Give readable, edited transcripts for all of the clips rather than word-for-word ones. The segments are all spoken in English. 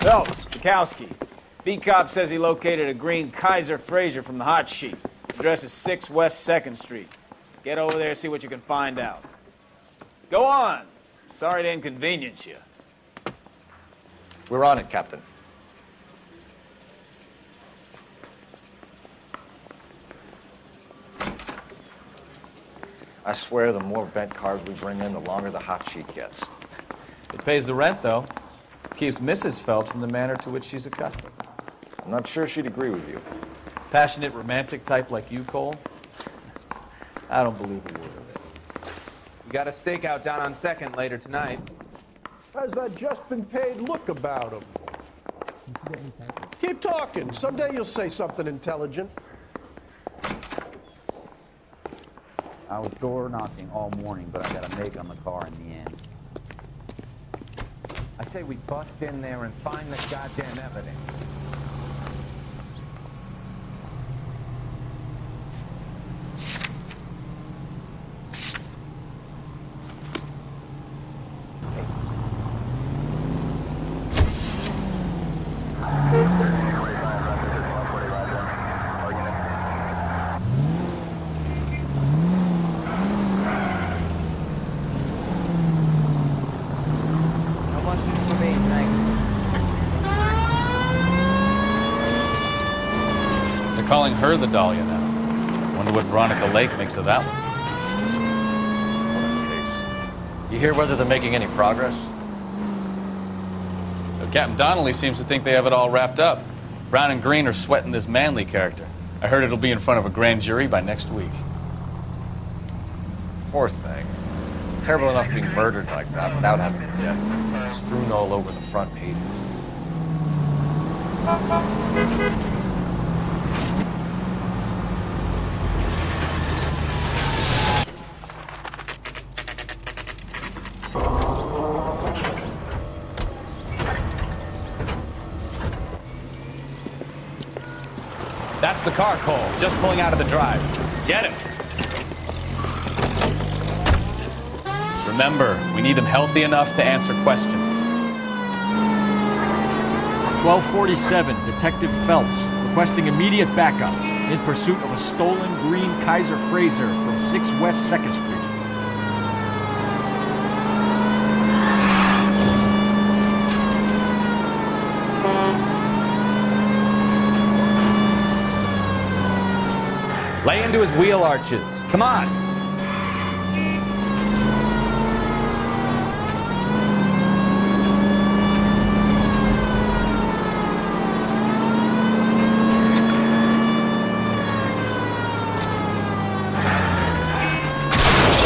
Phelps, Bukowski. B-Cop says he located a green Kaiser Fraser from the hot sheet. Address is 6 West 2nd Street. Get over there, see what you can find out. Go on. Sorry to inconvenience you. We're on it, Captain. I swear the more bent cars we bring in, the longer the hot sheet gets. It pays the rent, though. Keeps Mrs. Phelps in the manner to which she's accustomed. I'm not sure she'd agree with you. Passionate, romantic type like you, Cole? I don't believe a word of it. We got a stakeout down on 2nd later tonight. How's that just been paid look about him? Keep talking. Someday you'll say something intelligent. I was door knocking all morning, but I got a make on the car in the end. I say we bust in there and find the goddamn evidence. Calling her the Dahlia now. Wonder what Veronica Lake makes of that one. Case. You hear whether they're making any progress? Well, Captain Donnelly seems to think they have it all wrapped up. Brown and Green are sweating this Manley character. I heard it'll be in front of a grand jury by next week. Poor thing. Terrible enough being murdered like that without having a death. Strewn all over the front pages. That's the car, Cole. Just pulling out of the drive. Get him. Remember, we need him healthy enough to answer questions. 1247, Detective Phelps, requesting immediate backup in pursuit of a stolen green Kaiser Fraser from 6 West 2nd Street. Lay into his wheel arches. Come on.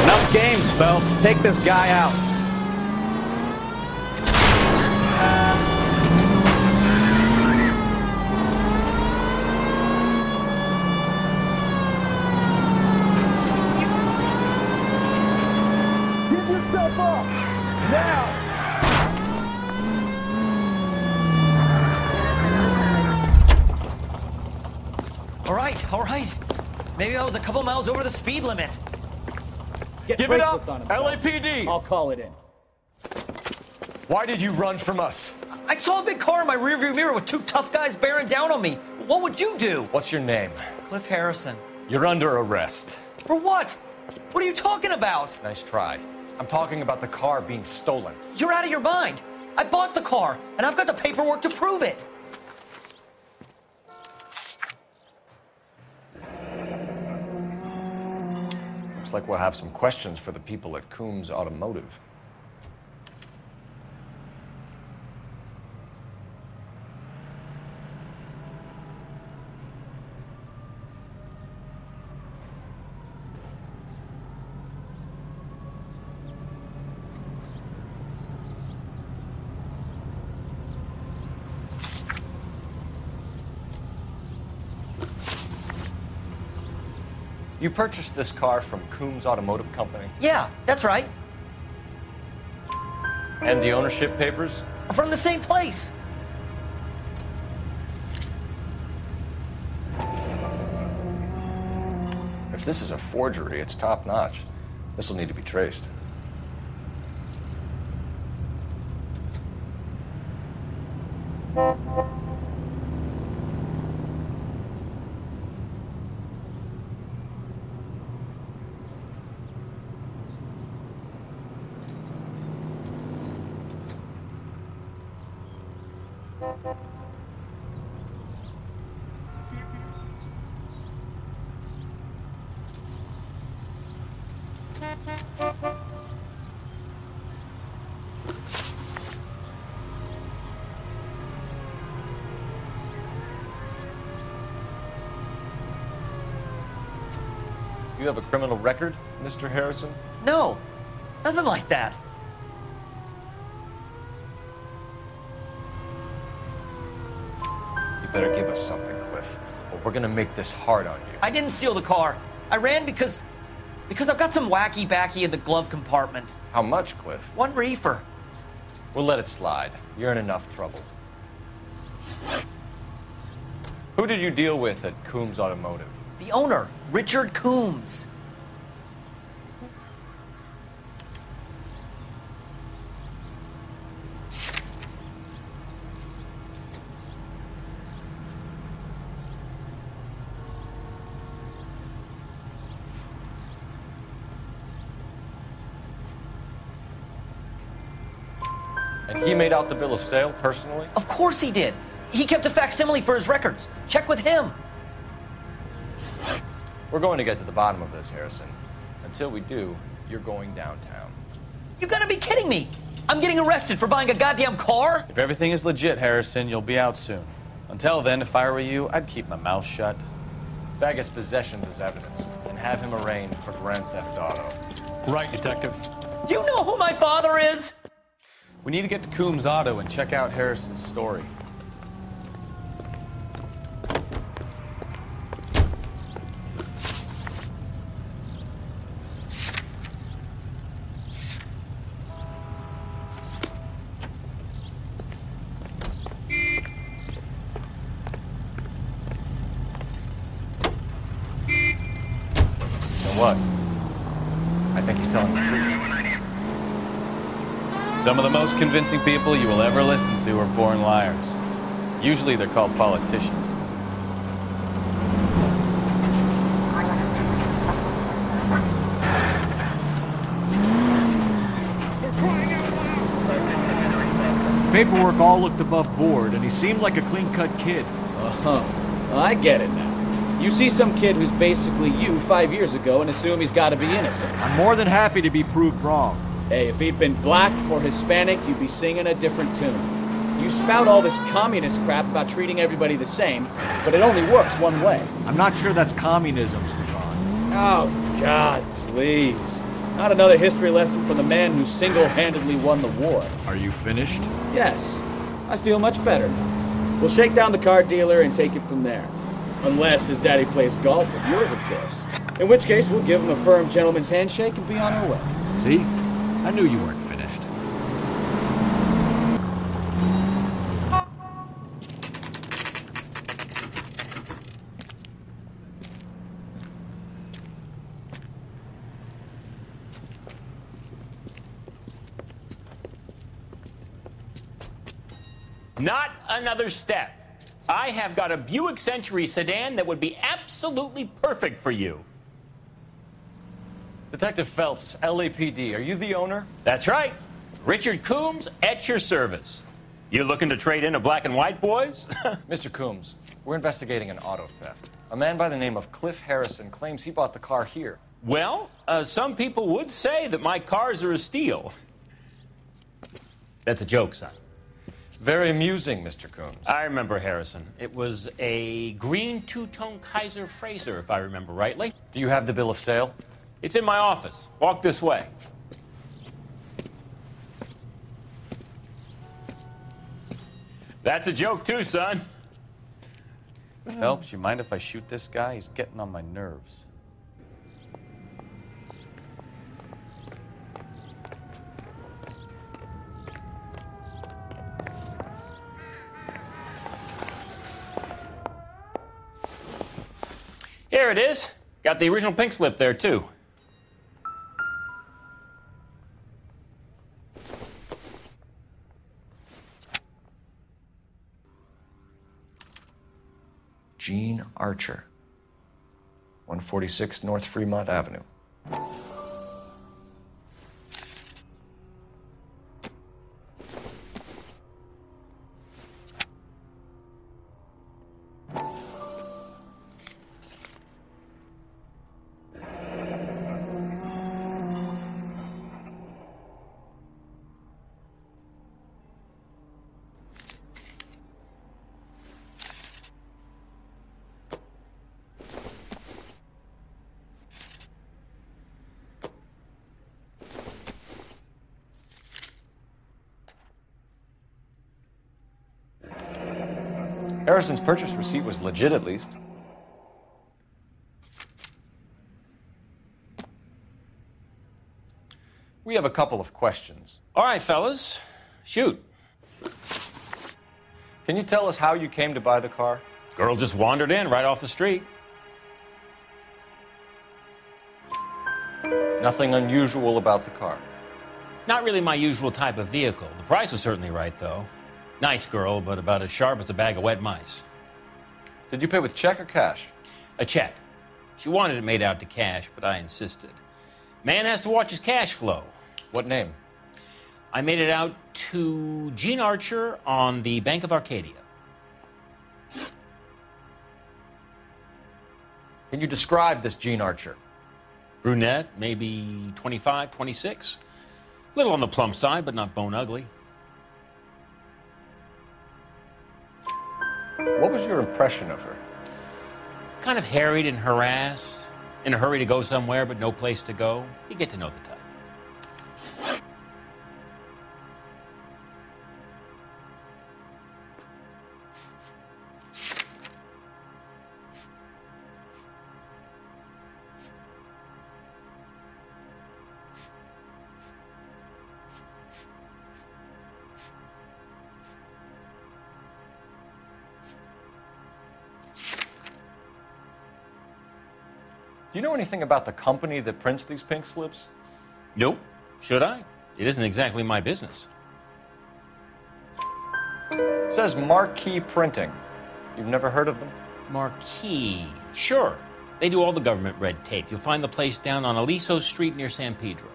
Enough games, Phelps. Take this guy out. All right. Maybe I was a couple miles over the speed limit. Give it up, LAPD! I'll call it in. Why did you run from us? I saw a big car in my rearview mirror with 2 tough guys bearing down on me. What would you do? What's your name? Cliff Harrison. You're under arrest. For what? What are you talking about? Nice try. I'm talking about the car being stolen. You're out of your mind. I bought the car, and I've got the paperwork to prove it. Looks like we'll have some questions for the people at Coombs Automotive. You purchased this car from Coombs Automotive Company? Yeah, that's right. And the ownership papers? From the same place. If this is a forgery, it's top-notch. This will need to be traced. You have a criminal record, Mr. Harrison? No, nothing like that. You better give us something, Cliff, or we're gonna make this hard on you. I didn't steal the car. I ran because I've got some wacky backy in the glove compartment. How much, Cliff? 1 reefer. We'll let it slide. You're in enough trouble. Who did you deal with at Coombs Automotive? The owner, Richard Coombs. And he made out the bill of sale personally? Of course he did. He kept a facsimile for his records. Check with him. We're going to get to the bottom of this, Harrison. Until we do, you're going downtown. You gotta be kidding me. I'm getting arrested for buying a goddamn car? If everything is legit, Harrison, you'll be out soon. Until then, if I were you, I'd keep my mouth shut. Bag his possessions as evidence and have him arraigned for grand theft auto. Right, Detective. Do you know who my father is? We need to get to Coombs Auto and check out Harrison's story. What? I think he's telling the truth. Some of the most convincing people you will ever listen to are born liars. Usually they're called politicians. Paperwork all looked above board, and he seemed like a clean-cut kid. Uh-huh. I get it now. You see some kid who's basically you 5 years ago and assume he's got to be innocent. I'm more than happy to be proved wrong. Hey, if he'd been black or Hispanic, you'd be singing a different tune. You spout all this communist crap about treating everybody the same, but it only works one way. I'm not sure that's communism, Stefan. Oh, God, please. Not another history lesson from the man who single-handedly won the war. Are you finished? Yes. I feel much better now. We'll shake down the car dealer and take it from there. Unless his daddy plays golf with yours, of course. In which case, we'll give him a firm gentleman's handshake and be on our way. See? I knew you weren't finished. Not another step. I have got a Buick Century sedan that would be absolutely perfect for you. Detective Phelps, LAPD, are you the owner? That's right. Richard Coombs at your service. You looking to trade in a black and white, boys? Mr. Coombs, we're investigating an auto theft. A man by the name of Cliff Harrison claims he bought the car here. Well, some people would say that my cars are a steal. That's a joke, son. Very amusing, Mr. Coombs. I remember Harrison. It was a green two-tone Kaiser Frazer, if I remember rightly. Do you have the bill of sale? It's in my office. Walk this way. That's a joke too, son. Phelps, you mind if I shoot this guy? He's getting on my nerves. Here it is. Got the original pink slip there, too. Gene Archer, 146 North Fremont Avenue. Harrison's purchase receipt was legit, at least. We have a couple of questions. All right, fellas. Shoot. Can you tell us how you came to buy the car? Girl just wandered in right off the street. Nothing unusual about the car. Not really my usual type of vehicle. The price was certainly right, though. Nice girl, but about as sharp as a bag of wet mice. Did you pay with check or cash? A check. She wanted it made out to cash, but I insisted. Man has to watch his cash flow. What name? I made it out to Gene Archer on the Bank of Arcadia. Can you describe this Gene Archer? Brunette, maybe 25, 26. Little on the plump side, but not bone ugly. What was your impression of her? Kind of harried and harassed. In a hurry to go somewhere, but no place to go. You get to know the type. Do you know anything about the company that prints these pink slips? Nope. Should I? It isn't exactly my business. It says Marquee Printing. You've never heard of them? Marquee. Sure. They do all the government red tape. You'll find the place down on Aliso Street near San Pedro.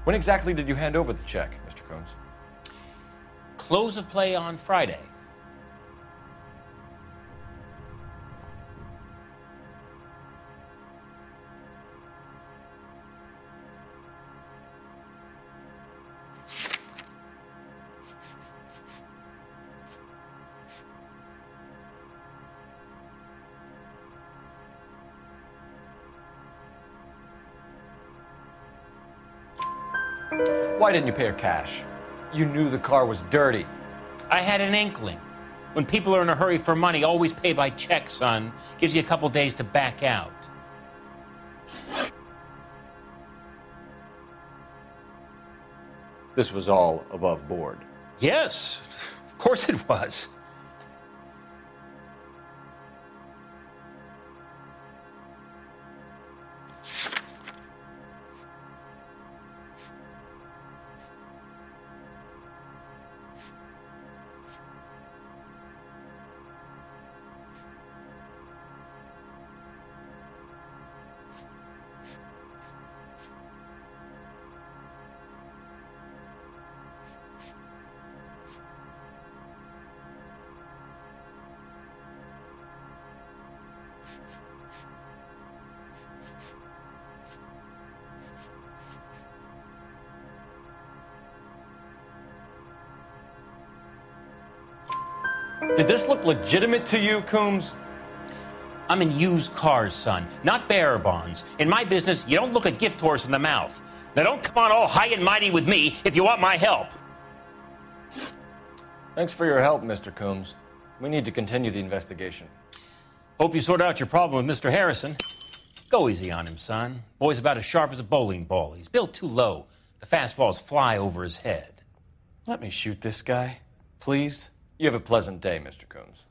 When exactly did you hand over the check, Mr. Combs? Close of play on Friday. Why didn't you pay her cash? You knew the car was dirty. I had an inkling. When people are in a hurry for money, always pay by check, son. Gives you a couple days to back out. This was all above board. Yes, of course it was. Did this look legitimate to you, Coombs? I'm in used cars, son, not bearer bonds. In my business, you don't look a gift horse in the mouth. Now don't come on all high and mighty with me if you want my help. Thanks for your help, Mr. Coombs. We need to continue the investigation. Hope you sort out your problem with Mr. Harrison. Go easy on him, son. Boy's about as sharp as a bowling ball. He's built too low. The fastballs fly over his head. Let me shoot this guy, please. You have a pleasant day, Mr. Coombs.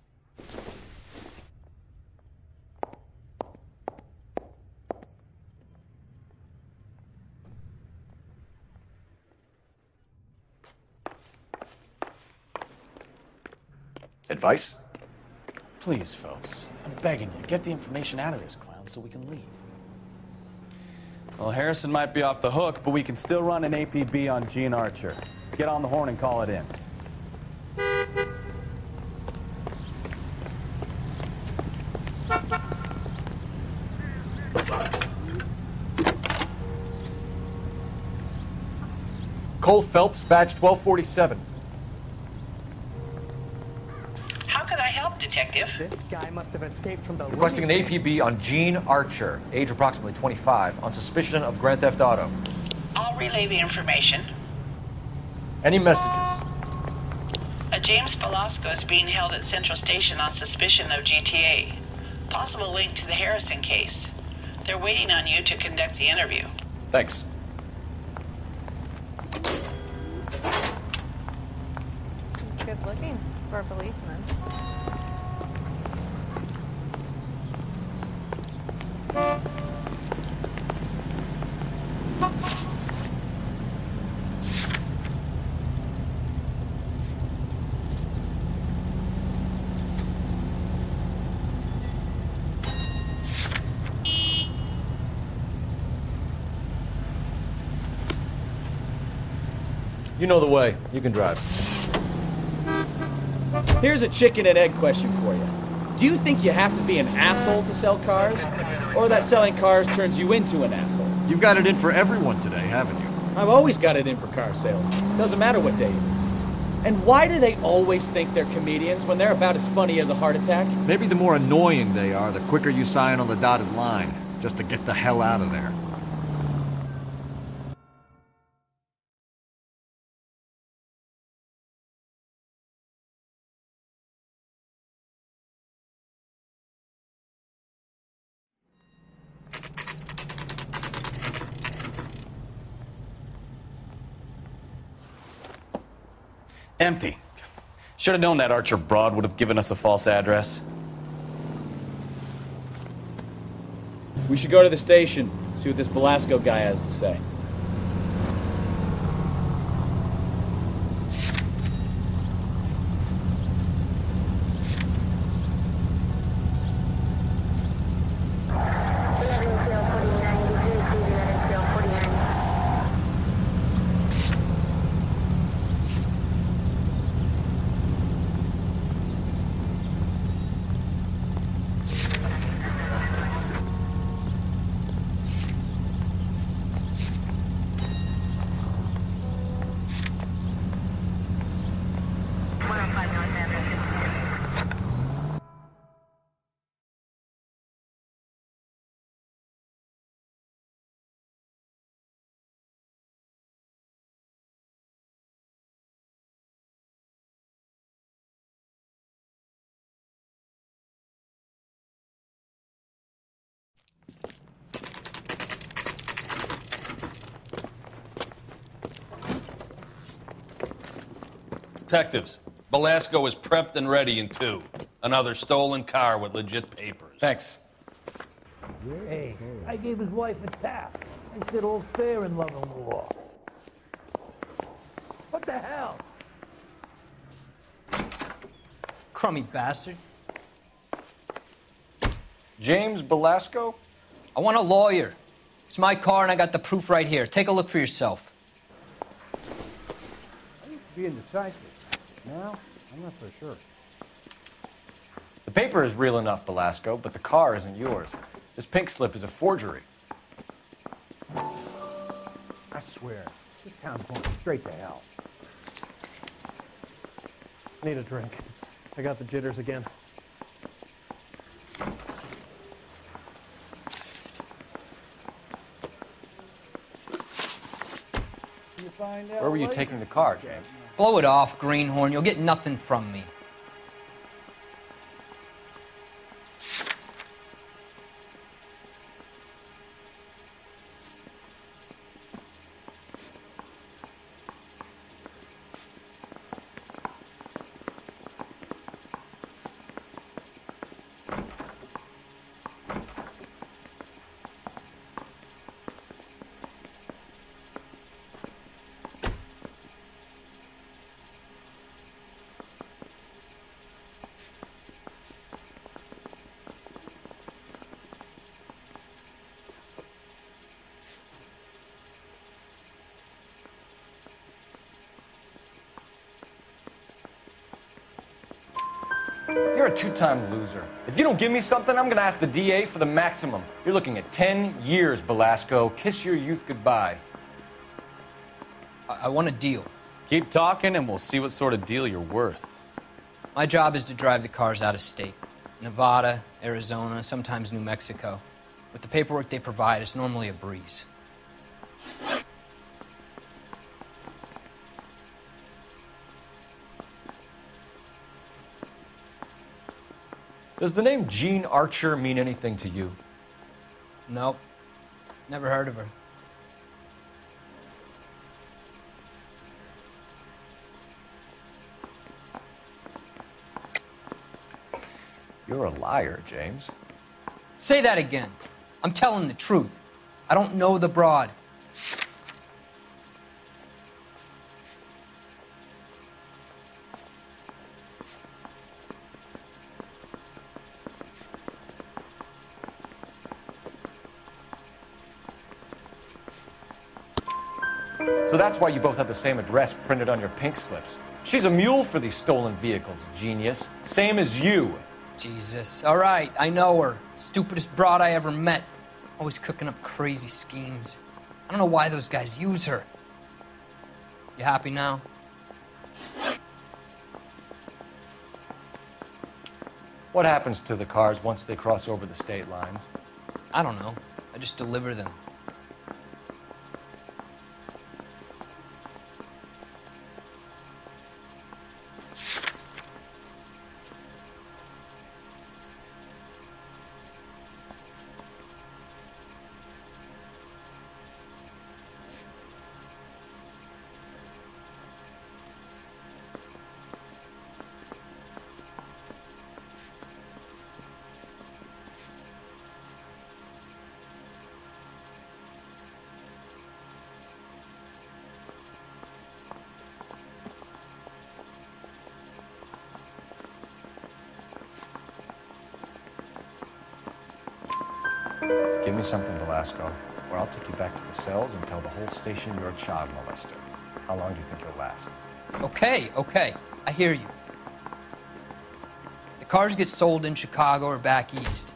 Advice? Please, Phelps. I'm begging you, get the information out of this clown so we can leave. Well, Harrison might be off the hook, but we can still run an APB on Gene Archer. Get on the horn and call it in. Cole Phelps, badge 1247. How could I help, Detective? This guy must have escaped from the... Requesting an APB on Gene Archer, age approximately 25, on suspicion of Grand Theft Auto. I'll relay the information. Any messages? A James Velasco is being held at Central Station on suspicion of GTA. Possible link to the Harrison case. They're waiting on you to conduct the interview. Thanks. Good looking for a policeman. You know the way. You can drive. Here's a chicken and egg question for you. Do you think you have to be an asshole to sell cars? Or that selling cars turns you into an asshole? You've got it in for everyone today, haven't you? I've always got it in for car sales. Doesn't matter what day it is. And why do they always think they're comedians when they're about as funny as a heart attack? Maybe the more annoying they are, the quicker you sign on the dotted line, just to get the hell out of there. Empty. Should have known that Archer broad would have given us a false address. We should go to the station, see what this Velasco guy has to say. Detectives, Velasco is prepped and ready in 2. Another stolen car with legit papers. Thanks. Hey, I gave his wife a tap. I said all's fair in love and war. What the hell? Crummy bastard. James Velasco? I want a lawyer. It's my car and I got the proof right here. Take a look for yourself. I used to be indecisive. Now, I'm not so sure. The paper is real enough, Velasco, but the car isn't yours. This pink slip is a forgery. I swear, this town's going straight to hell. Need a drink. I got the jitters again. Where were you taking the car, James? Blow it off, greenhorn. You'll get nothing from me. You're a two-time loser. If you don't give me something, I'm gonna ask the DA for the maximum. You're looking at 10 years, Velasco. Kiss your youth goodbye. I want a deal. Keep talking and we'll see what sort of deal you're worth. My job is to drive the cars out of state. Nevada, Arizona, sometimes New Mexico. With the paperwork they provide, it's normally a breeze. Does the name Jean Archer mean anything to you? Nope. Never heard of her. You're a liar, James. Say that again. I'm telling the truth. I don't know the broad. So that's why you both have the same address printed on your pink slips. She's a mule for these stolen vehicles, genius. Same as you. Jesus. All right, I know her. Stupidest broad I ever met. Always cooking up crazy schemes. I don't know why those guys use her. You happy now? What happens to the cars once they cross over the state lines? I don't know. I just deliver them. Give me something, Velasco, or I'll take you back to the cells and tell the whole station you're a child molester. How long do you think you'll last? Okay. I hear you. The cars get sold in Chicago or back east.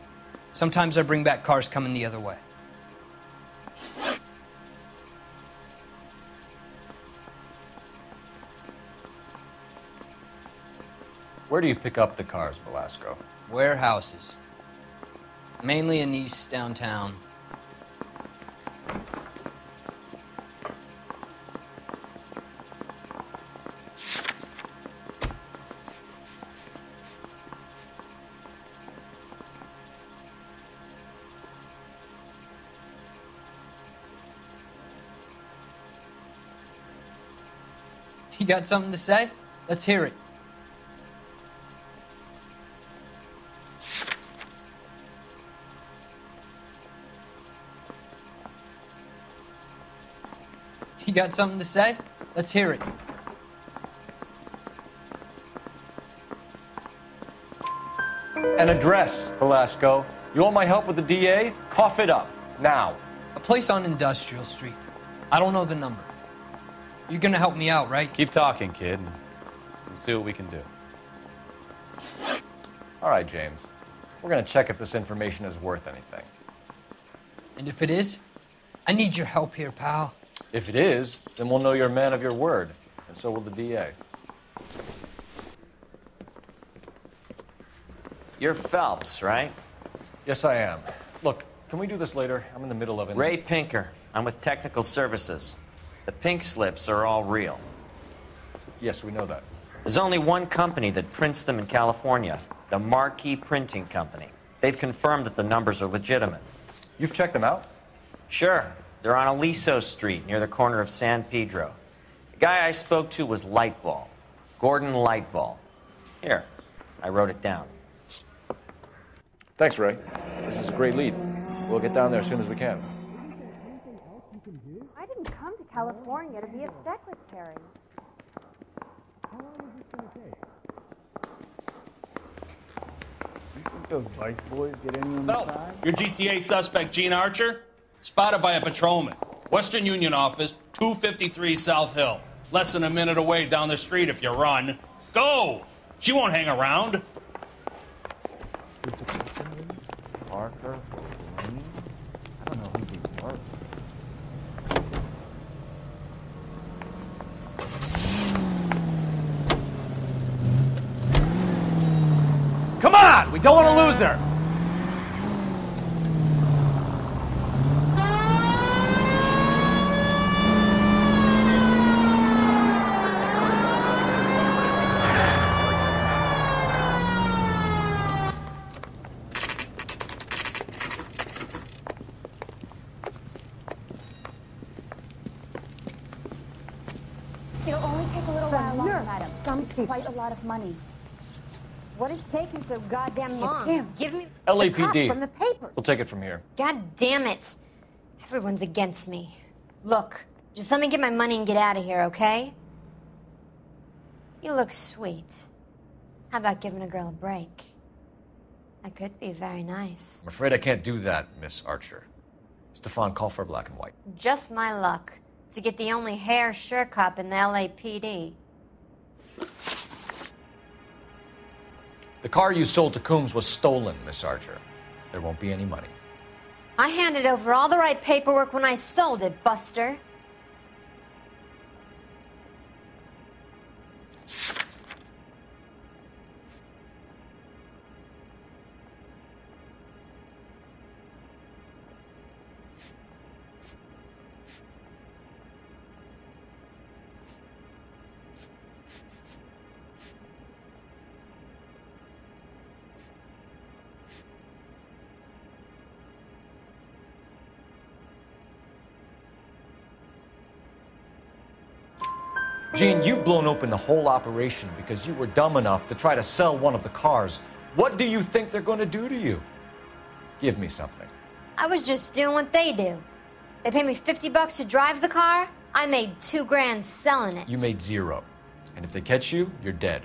Sometimes I bring back cars coming the other way. Where do you pick up the cars, Velasco? Warehouses. Mainly in East downtown. You got something to say? Let's hear it. You got something to say? Let's hear it. An address, Velasco. You want my help with the DA? Cough it up, now. A place on Industrial Street. I don't know the number. You're gonna help me out, right? Keep talking, kid. We'll see what we can do. All right, James. We're gonna check if this information is worth anything. And if it is, I need your help here, pal. If it is, then we'll know you're a man of your word, and so will the DA. You're Phelps, right? Yes, I am. Look, can we do this later? I'm in the middle of it. Ray Pinker. I'm with Technical Services. The pink slips are all real. Yes, we know that. There's only one company that prints them in California, the Marquee Printing Company. They've confirmed that the numbers are legitimate. You've checked them out? Sure. They're on Aliso Street, near the corner of San Pedro. The guy I spoke to was Lightval. Gordon Lightval. Here, I wrote it down. Thanks, Ray. This is a great lead. We'll get down there as soon as we can. I didn't come to California to be a secretary. How long is this going to take? You think those Vice boys get anyone inside? Your GTA suspect, Jean Archer, spotted by a patrolman. Western Union office, 253 South Hill. Less than a minute away down the street if you run. Go! She won't hang around. Parker, Lane? I don't know who these were. Don't want to lose her. It'll only take a little while longer, madam. Quite a lot of money. What is taking so goddamn long? It's him. Give me LAPD. the cop from the papers. We'll take it from here. God damn it. Everyone's against me. Look, just let me get my money and get out of here, okay? You look sweet. How about giving a girl a break? That could be very nice. I'm afraid I can't do that, Miss Archer. Stefan, call for black and white. Just my luck to get the only hair sure cop in the LAPD. The car you sold to Coombs was stolen, Miss Archer. There won't be any money. I handed over all the right paperwork when I sold it, Buster. Gene, you've blown open the whole operation because you were dumb enough to try to sell one of the cars. What do you think they're going to do to you? Give me something. I was just doing what they do. They paid me $50 to drive the car. I made $2 grand selling it. You made $0. And if they catch you, you're dead.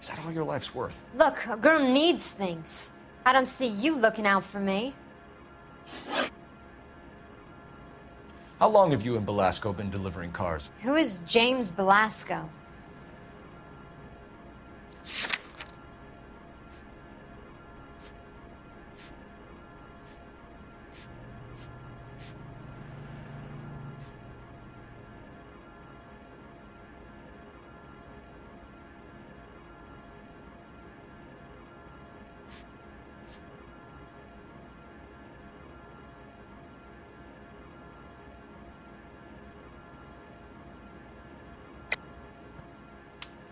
Is that all your life's worth? Look, a girl needs things. I don't see you looking out for me. How long have you and Belasco been delivering cars? Who is James Belasco?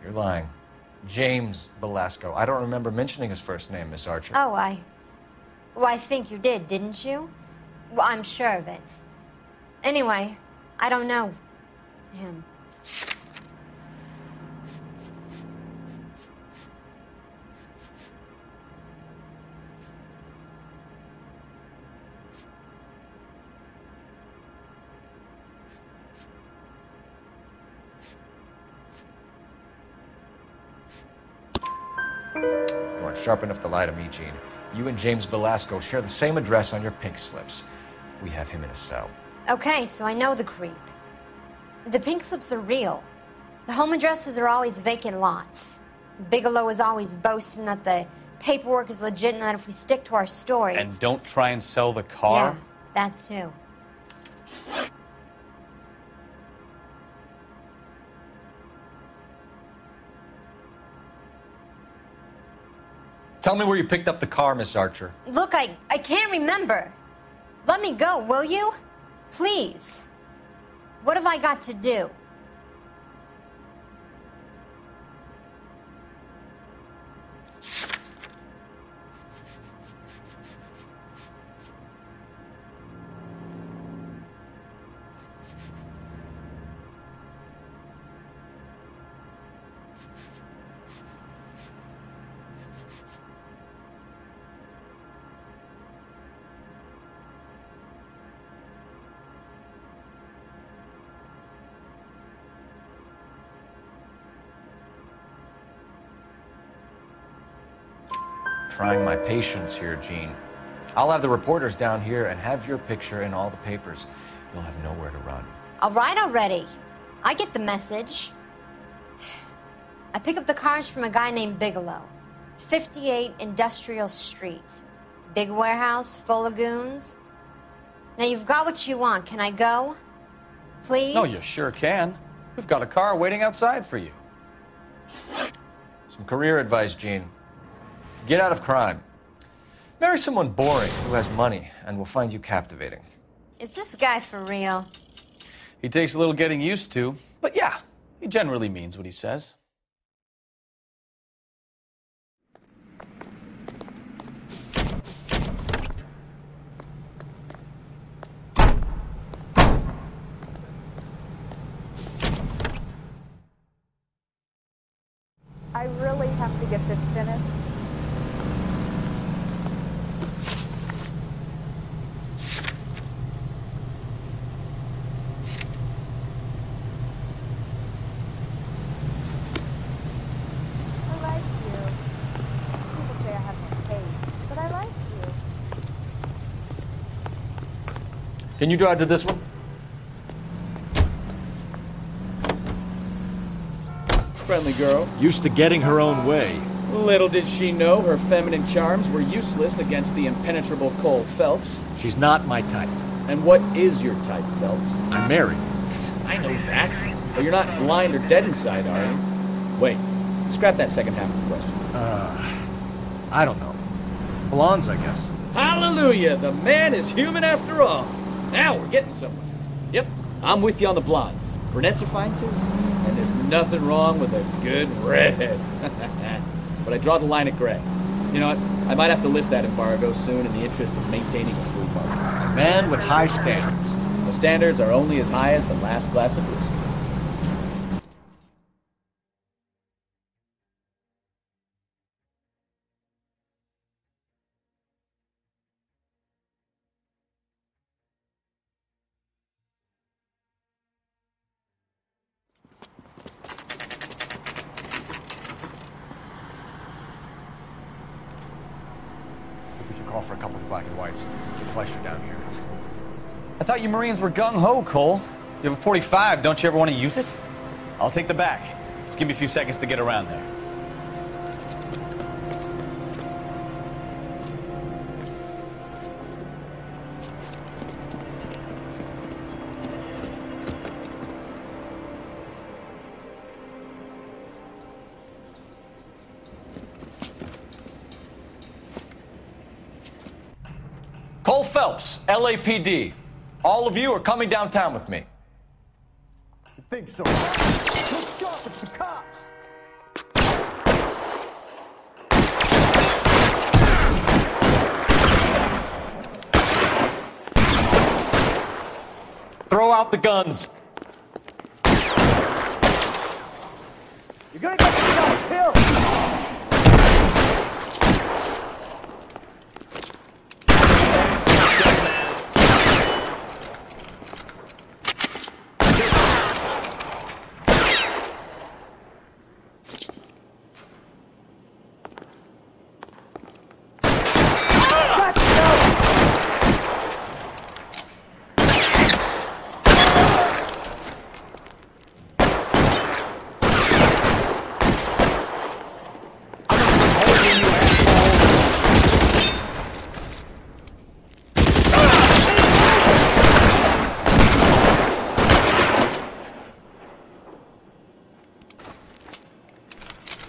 You're lying. James Belasco. I don't remember mentioning his first name, Miss Archer. Oh, I think you did, didn't you? Well, I'm sure of it. Anyway, I don't know him. You aren't sharp enough to lie to me, Gene. You and James Belasco share the same address on your pink slips. We have him in a cell. Okay, so I know the creep. The pink slips are real. The home addresses are always vacant lots. Bigelow is always boasting that the paperwork is legit and that if we stick to our stories... And don't try and sell the car? Yeah, that too. Tell me where you picked up the car, Miss Archer. Look, I can't remember. Let me go, will you? Please. What have I got to do? Trying my patience here, Gene. I'll have the reporters down here and have your picture in all the papers. You'll have nowhere to run. All right already. I get the message. I pick up the cars from a guy named Bigelow. 58 Industrial Street. Big warehouse, full of goons. Now you've got what you want. Can I go? Please? No, you sure can. We've got a car waiting outside for you. Some career advice, Gene. Get out of crime. Marry someone boring who has money, and we'll find you captivating. Is this guy for real? He takes a little getting used to, but yeah, he generally means what he says. I really have to get this finished. I like you. People say I have no taste, but I like you. Can you drive to this one? Friendly girl. Used to getting her own way. Little did she know her feminine charms were useless against the impenetrable Cole Phelps. She's not my type. And what is your type, Phelps? I'm married. I know that. But you're not blind or dead inside, are you? Wait, scrap that second half of the question. I don't know. Blondes, I guess. Hallelujah! The man is human after all. Now we're getting somewhere. Yep, I'm with you on the blondes. Brunettes are fine too. And there's nothing wrong with a good redhead. But I draw the line at gray. You know what? I might have to lift that embargo soon in the interest of maintaining a free market. A man with high standards. The standards are only as high as the last glass of whiskey. Call for a couple of black and whites. Some Fleischer down here. I thought you Marines were gung-ho, Cole. You have a 45, don't you ever want to use it? I'll take the back. Just give me a few seconds to get around there. Cole Phelps, LAPD. All of you are coming downtown with me. You think so? Let's go, it's the cops! Throw out the guns. You're gonna get yourself killed!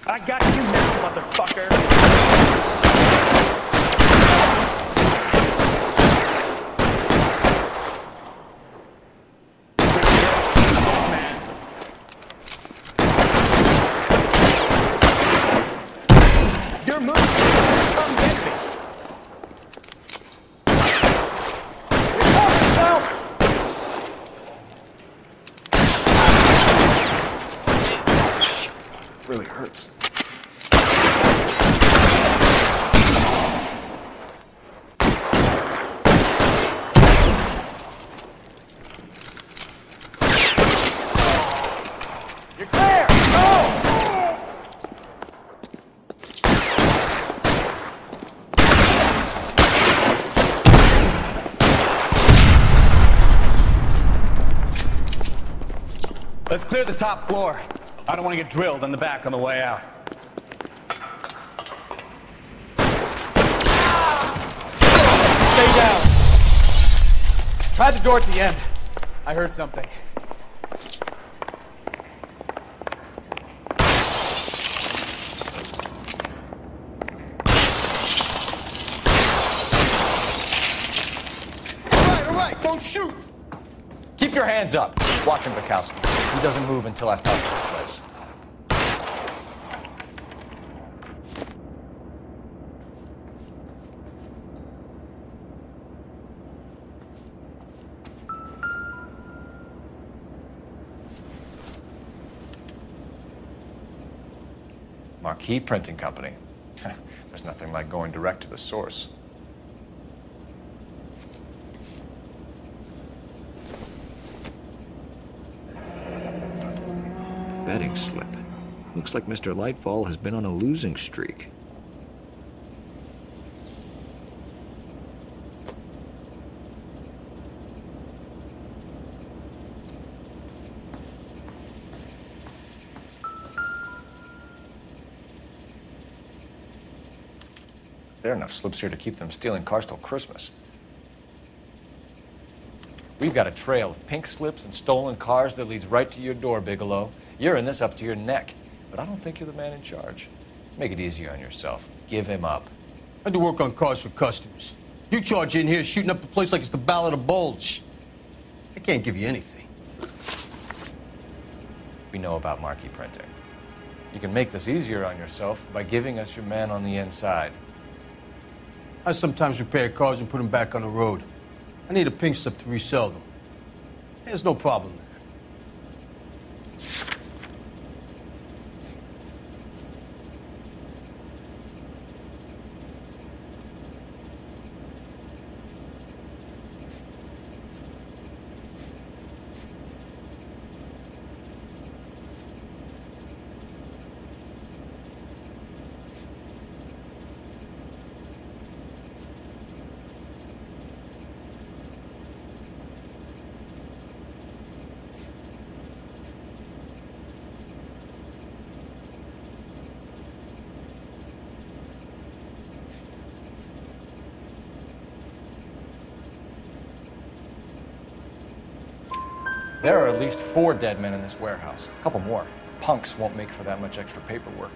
I got you now, motherfucker! Your move! Come get me! Shit, really hurts. You're clear! Go! Let's clear the top floor. I don't want to get drilled on the back on the way out. Stay down. Try the door at the end. I heard something. right, don't shoot! Keep your hands up. Watch him, Bukowski. He doesn't move until I've touched this place. Marquee Printing Company. There's nothing like going direct to the source. Betting slip. Looks like Mr. Lightfall has been on a losing streak. There are enough slips here to keep them stealing cars till Christmas. We've got a trail of pink slips and stolen cars that leads right to your door, Bigelow. You're in this up to your neck, but I don't think you're the man in charge. Make it easier on yourself. Give him up. I do work on cars for customers. You charge in here shooting up the place like it's the Ballad of Bulge. I can't give you anything. We know about marquee printing. You can make this easier on yourself by giving us your man on the inside. I sometimes repair cars and put them back on the road. I need a pink slip to resell them. There's no problem there. There are at least 4 dead men in this warehouse. A couple more. Punks won't make for that much extra paperwork.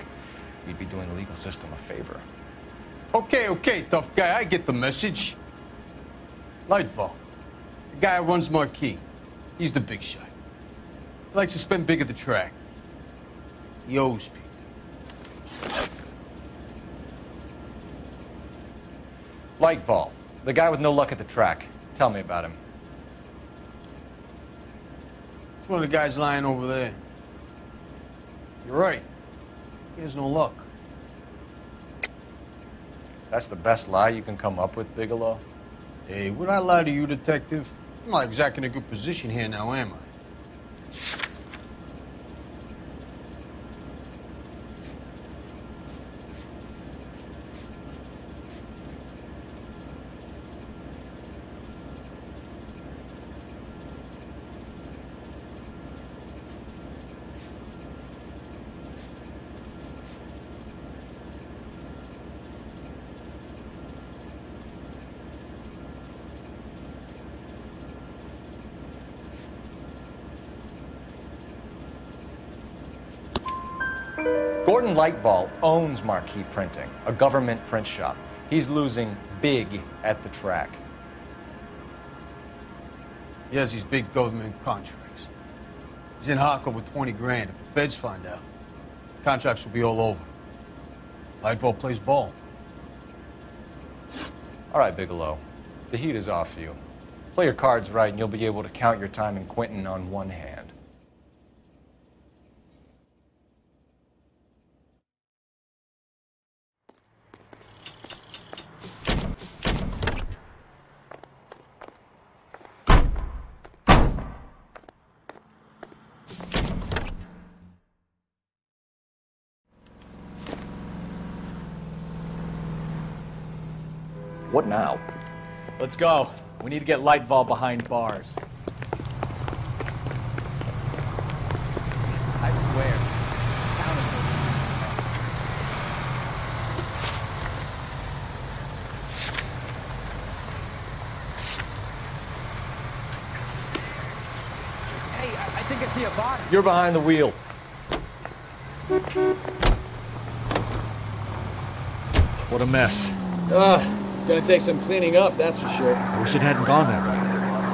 You'd be doing the legal system a favor. Okay, tough guy. I get the message. Lightfall. The guy who runs Marquee. He's the big shot. He likes to spend big at the track. He owes people. Lightfall. The guy with no luck at the track. Tell me about him. It's one of the guys lying over there. You're right. He has no luck. That's the best lie you can come up with, Bigelow? Hey, would I lie to you, detective? I'm not exactly in a good position here now, am I? Gordon Lightfall owns Marquee Printing, a government print shop. He's losing big at the track. He has these big government contracts. He's in hock over 20 grand. If the feds find out, contracts will be all over. Lightfall plays ball. All right, Bigelow. The heat is off you. Play your cards right and you'll be able to count your time in Quentin on one hand. What now? Let's go. We need to get Lightfall behind bars. I swear. Hey, I think I see a body. You're behind the wheel. What a mess. Gonna take some cleaning up, that's for sure. I wish it hadn't gone that way.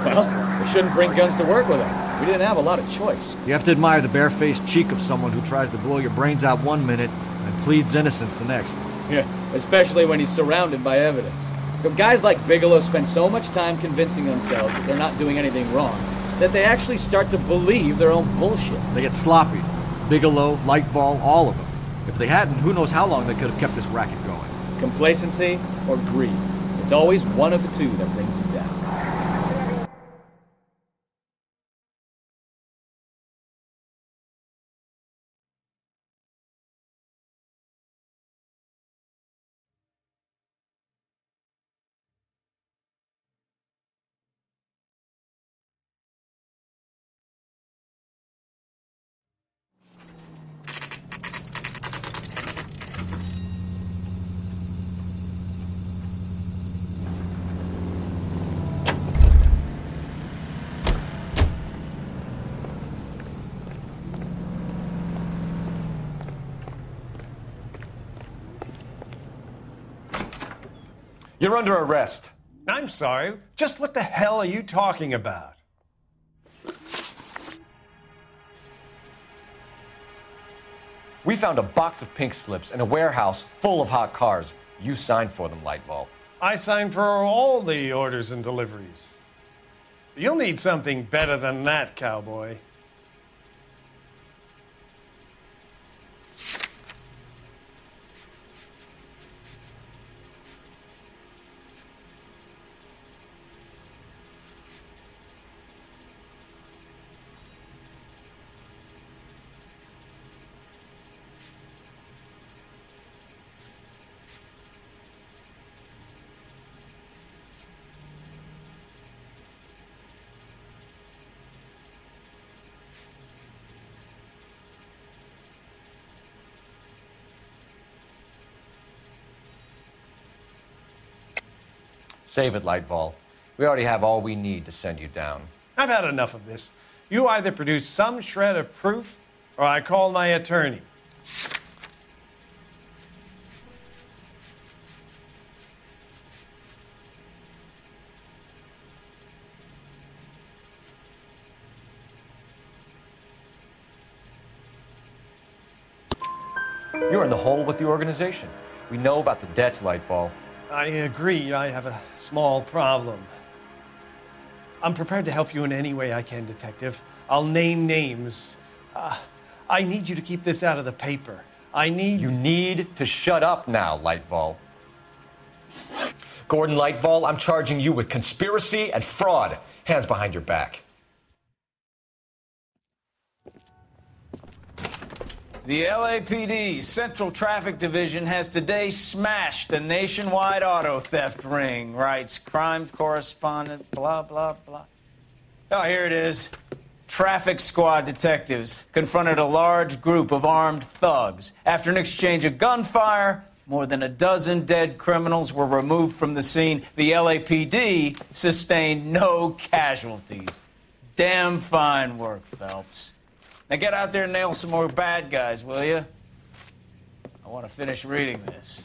Well, we shouldn't bring guns to work with them. We didn't have a lot of choice. You have to admire the barefaced cheek of someone who tries to blow your brains out one minute and pleads innocence the next. Yeah, especially when he's surrounded by evidence. Guys like Bigelow spend so much time convincing themselves that they're not doing anything wrong that they actually start to believe their own bullshit. They get sloppy. Bigelow, Lightfall, all of them. If they hadn't, who knows how long they could have kept this racket going. Complacency or greed. It's always one of the two that brings them down. You're under arrest. I'm sorry. Just what the hell are you talking about? We found a box of pink slips in a warehouse full of hot cars. You signed for them, Lightball. I signed for all the orders and deliveries. You'll need something better than that, cowboy. Save it, Lightball. We already have all we need to send you down. I've had enough of this. You either produce some shred of proof, or I call my attorney. You're in the hole with the organization. We know about the debts, Lightball. I agree. I have a small problem. I'm prepared to help you in any way I can, Detective. I'll name names. I need you to keep this out of the paper. You need to shut up now, Lightball. Gordon Lightball, I'm charging you with conspiracy and fraud. Hands behind your back. The LAPD Central Traffic Division has today smashed a nationwide auto theft ring, writes crime correspondent, blah, blah, blah. Oh, here it is. Traffic squad detectives confronted a large group of armed thugs. After an exchange of gunfire, more than a dozen dead criminals were removed from the scene. The LAPD sustained no casualties. Damn fine work, Phelps. Now get out there and nail some more bad guys, will you? I want to finish reading this.